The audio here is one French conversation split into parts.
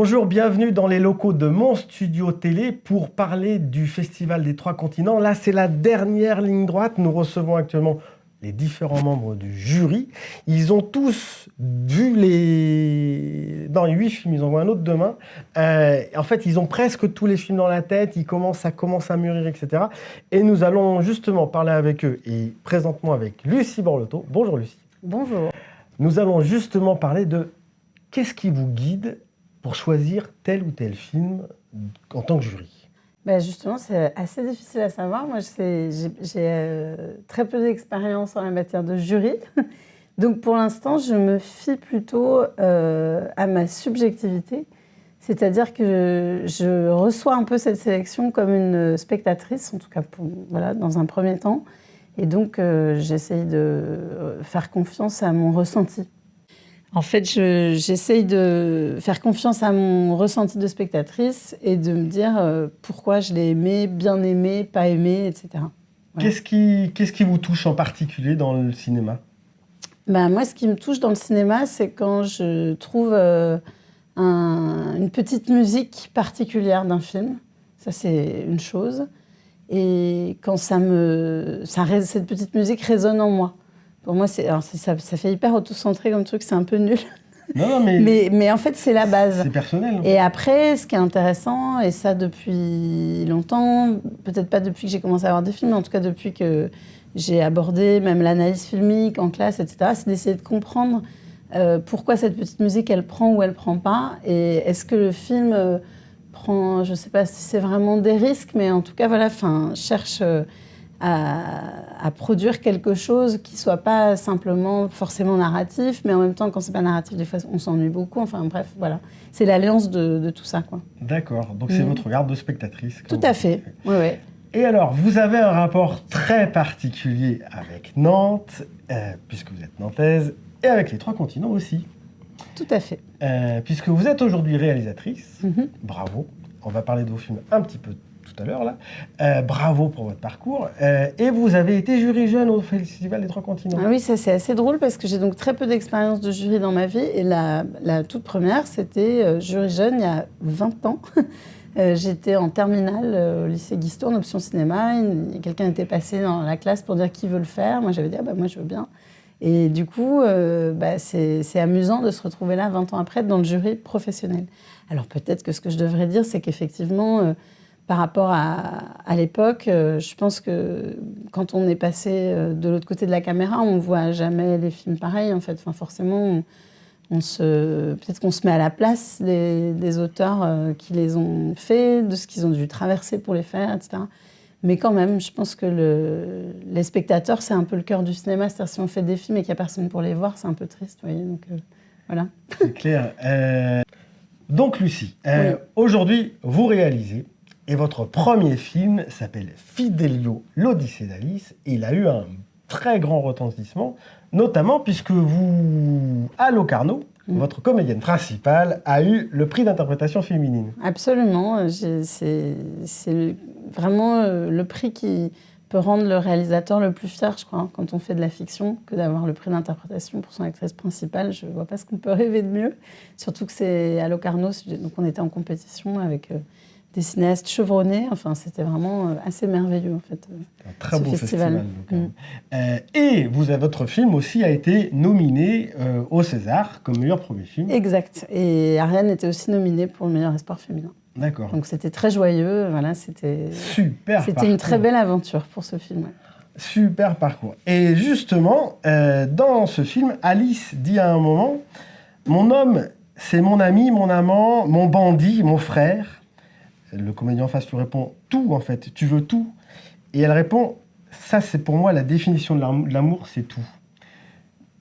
Bonjour, bienvenue dans les locaux de Mon Studio Télé pour parler du Festival des Trois Continents. Là, c'est la dernière ligne droite. Nous recevons actuellement les différents membres du jury. Ils ont tous vu les 8 films, ils en voient un autre demain. En fait, ils ont presque tous les films dans la tête, ça commence à mûrir, etc. Et nous allons justement parler avec eux, et présentement avec Lucie Borlotto. Bonjour Lucie. Bonjour. Nous allons justement parler de qu'est-ce qui vous guide pour choisir tel ou tel film en tant que jury. Ben justement, c'est assez difficile à savoir. Moi, j'ai très peu d'expérience en la matière de jury. Donc, pour l'instant, je me fie plutôt à ma subjectivité. C'est-à-dire que je reçois un peu cette sélection comme une spectatrice, en tout cas voilà, dans un premier temps. Et donc, j'essaye de faire confiance à mon ressenti. En fait, j'essaye de faire confiance à mon ressenti de spectatrice et de me dire pourquoi je l'ai aimé, bien aimé, pas aimé, etc. Voilà. Qu'est-ce qui vous touche en particulier dans le cinéma ? Ben, moi, ce qui me touche dans le cinéma, c'est quand je trouve une petite musique particulière d'un film. Ça, c'est une chose. Et quand cette petite musique résonne en moi. Pour moi, ça fait hyper auto-centré comme truc, c'est un peu nul. Non, mais en fait, c'est la base. C'est personnel. Et après, ce qui est intéressant, et ça depuis longtemps, peut-être pas depuis que j'ai commencé à voir des films, mais en tout cas depuis que j'ai abordé même l'analyse filmique en classe, etc., c'est d'essayer de comprendre pourquoi cette petite musique, elle prend ou elle prend pas. Et est-ce que le film prend, je sais pas si c'est vraiment des risques, mais en tout cas, voilà, cherche à produire quelque chose qui soit pas simplement forcément narratif, mais en même temps, quand c'est pas narratif, des fois, on s'ennuie beaucoup. Enfin bref, voilà. C'est l'alliance de tout ça, quoi. D'accord. Donc c'est votre regard de spectatrice. Tout à fait. Oui, oui. Et alors, vous avez un rapport très particulier avec Nantes, puisque vous êtes nantaise, et avec les Trois Continents aussi. Tout à fait. Puisque vous êtes aujourd'hui réalisatrice. Bravo. On va parler de vos films un petit peu tout à l'heure, là. Bravo pour votre parcours. Et vous avez été jury jeune au Festival des Trois Continents. Ah oui, ça c'est assez drôle parce que j'ai donc très peu d'expérience de jury dans ma vie. Et la toute première, c'était jury jeune il y a 20 ans. J'étais en terminale au lycée Guisto en option cinéma. Quelqu'un était passé dans la classe pour dire qui veut le faire. Moi, j'avais dit, moi, je veux bien. Et du coup, c'est amusant de se retrouver là 20 ans après dans le jury professionnel. Alors peut-être que ce que je devrais dire, c'est qu'effectivement, par rapport à l'époque, je pense que quand on est passé de l'autre côté de la caméra, on ne voit jamais les films pareils, en fait. Enfin, forcément, peut-être qu'on se met à la place des auteurs qui les ont faits, de ce qu'ils ont dû traverser pour les faire, etc. Mais quand même, je pense que les spectateurs, c'est un peu le cœur du cinéma. C'est-à-dire, si on fait des films et qu'il n'y a personne pour les voir, c'est un peu triste, vous voyez. Donc, voilà. C'est clair. Donc, Lucie, Oui. aujourd'hui, vous réalisez, et votre premier film s'appelle Fidelio, l'Odyssée d'Alice, et il a eu un très grand retentissement, notamment puisque vous, à Locarno, votre comédienne principale a eu le prix d'interprétation féminine. Absolument. C'est vraiment le prix qui peut rendre le réalisateur le plus fier, je crois, quand on fait de la fiction, que d'avoir le prix d'interprétation pour son actrice principale. Je ne vois pas ce qu'on peut rêver de mieux. Surtout que c'est à Locarno, donc on était en compétition avec des cinéastes chevronnés. Enfin, c'était vraiment assez merveilleux, en fait. Un très beau festival. Et votre film aussi a été nominé au César comme meilleur premier film. Exact. Et Ariane était aussi nominée pour le meilleur espoir féminin. D'accord. Donc c'était très joyeux. Voilà, c'était une très belle aventure pour ce film. Ouais. Super parcours. Et justement, dans ce film, Alice dit à un moment « Mon homme, c'est mon ami, mon amant, mon bandit, mon frère. » Le comédien en face lui répond « Tout, en fait, tu veux tout ?» Et elle répond « Ça, c'est pour moi la définition de l'amour, c'est tout. »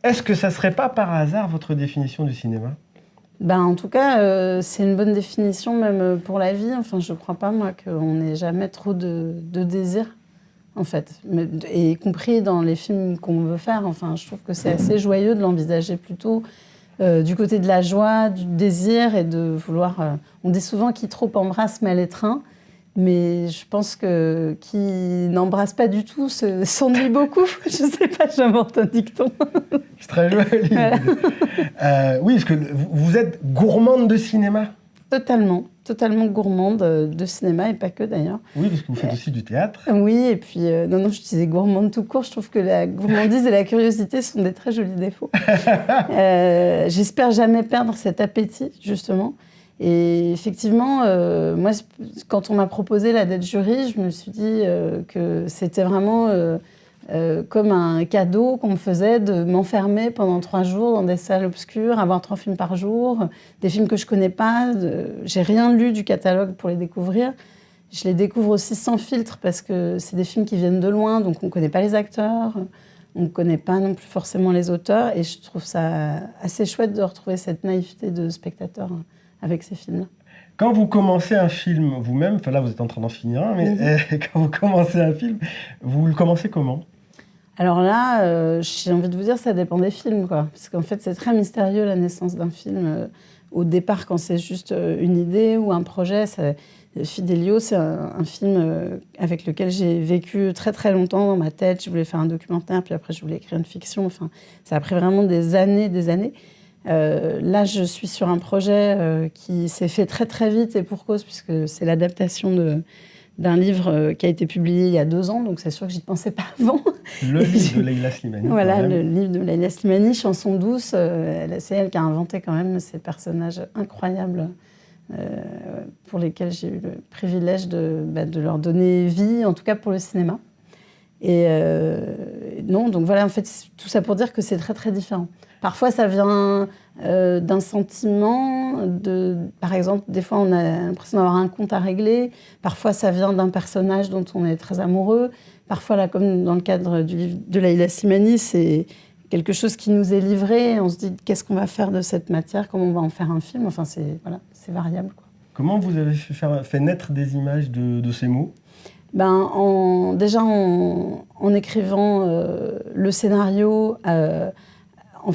Est-ce que ça ne serait pas par hasard votre définition du cinéma ? En tout cas, c'est une bonne définition même pour la vie. Enfin, je ne crois pas, moi, qu'on n'ait jamais trop de désir, en fait. Et y compris dans les films qu'on veut faire. Enfin, je trouve que c'est assez joyeux de l'envisager plutôt du côté de la joie, du désir et de vouloir... on dit souvent qui trop embrasse mal étreint, mais je pense que qui n'embrasse pas du tout s'ennuie beaucoup. Je ne sais pas, j'invente un dicton. C'est très joli. Voilà. Oui, parce que vous êtes gourmande de cinéma. Totalement gourmande de cinéma et pas que d'ailleurs. Oui, parce que vous faites aussi du théâtre. Oui, et puis non, je disais gourmande tout court. Je trouve que la gourmandise et la curiosité sont des très jolis défauts. J'espère jamais perdre cet appétit, justement. Et effectivement, moi, quand on m'a proposé d'être jury, je me suis dit que c'était vraiment comme un cadeau qu'on me faisait de m'enfermer pendant 3 jours dans des salles obscures, avoir 3 films par jour, des films que je connais pas. J'ai rien lu du catalogue pour les découvrir. Je les découvre aussi sans filtre parce que c'est des films qui viennent de loin, donc on ne connaît pas les acteurs, on ne connaît pas non plus forcément les auteurs. Et je trouve ça assez chouette de retrouver cette naïveté de spectateur avec ces films-là. Quand vous commencez un film vous-même, enfin là vous êtes en train d'en finir un, mais quand vous commencez un film, vous le commencez comment ? Alors là, j'ai envie de vous dire, ça dépend des films, quoi. Parce qu'en fait, c'est très mystérieux, la naissance d'un film. Au départ, quand c'est juste une idée ou un projet, Fidelio, c'est un film avec lequel j'ai vécu très très longtemps dans ma tête. Je voulais faire un documentaire, puis après je voulais écrire une fiction. Enfin, ça a pris vraiment des années, des années. Là, je suis sur un projet qui s'est fait très très vite et pour cause, puisque c'est l'adaptation d'un livre qui a été publié il y a 2 ans, donc c'est sûr que j'y pensais pas avant. Le livre de Leila Slimani. Voilà, le livre de Leila Slimani, Chanson douce. C'est elle qui a inventé quand même ces personnages incroyables pour lesquels j'ai eu le privilège de leur donner vie, en tout cas pour le cinéma. Et non, donc voilà, en fait, tout ça pour dire que c'est très très différent. Parfois, ça vient d'un sentiment, par exemple, des fois, on a l'impression d'avoir un compte à régler. Parfois, ça vient d'un personnage dont on est très amoureux. Parfois, là, comme dans le cadre du livre de Leila Slimani, c'est quelque chose qui nous est livré. On se dit, qu'est-ce qu'on va faire de cette matière ? Comment on va en faire un film ? Enfin, c'est variable, quoi. Comment vous avez fait naître des images de ces mots ? Déjà en écrivant le scénario, en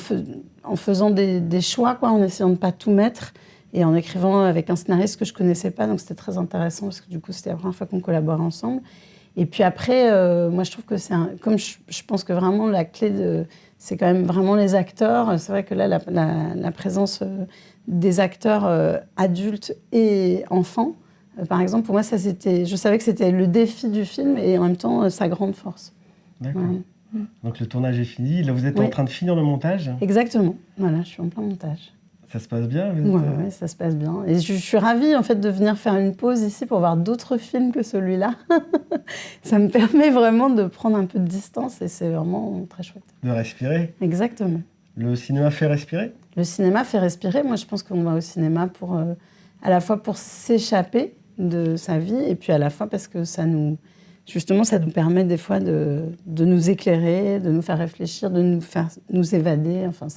faisant des choix, quoi, en essayant de ne pas tout mettre, et en écrivant avec un scénariste que je ne connaissais pas, donc c'était très intéressant, parce que du coup, c'était la première fois qu'on collaborait ensemble. Et puis après, moi, je trouve que comme je pense que vraiment la clé, c'est quand même vraiment les acteurs. C'est vrai que là, la présence des acteurs adultes et enfants, par exemple, pour moi, je savais que c'était le défi du film et en même temps sa grande force. D'accord. Voilà. Donc le tournage est fini. Là, vous êtes en train de finir le montage ? Exactement. Voilà, je suis en plein montage. Ça se passe bien ? Oui, ça se passe bien. Et je suis ravie en fait de venir faire une pause ici pour voir d'autres films que celui-là. Ça me permet vraiment de prendre un peu de distance et c'est vraiment très chouette. De respirer ? Exactement. Le cinéma fait respirer ? Le cinéma fait respirer. Moi, je pense qu'on va au cinéma à la fois pour s'échapper de sa vie et puis à la fois parce que ça nous permet des fois de nous éclairer, de nous faire réfléchir, de nous faire nous évader. Enfin,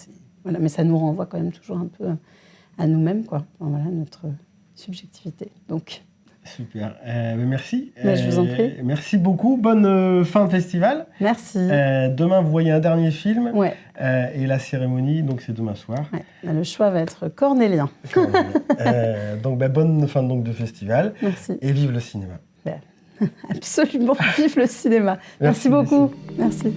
voilà, mais ça nous renvoie quand même toujours un peu à nous-mêmes, quoi. Enfin, voilà, notre subjectivité. Donc. Super. Merci. Je vous en prie. Merci beaucoup. Bonne fin de festival. Merci. Demain, vous voyez un dernier film. Ouais. Et la cérémonie, donc c'est demain soir. Ouais. Le choix va être cornélien. Donc, bonne fin de festival. Merci. Et vive le cinéma. Absolument, vive le cinéma. Merci beaucoup. Merci.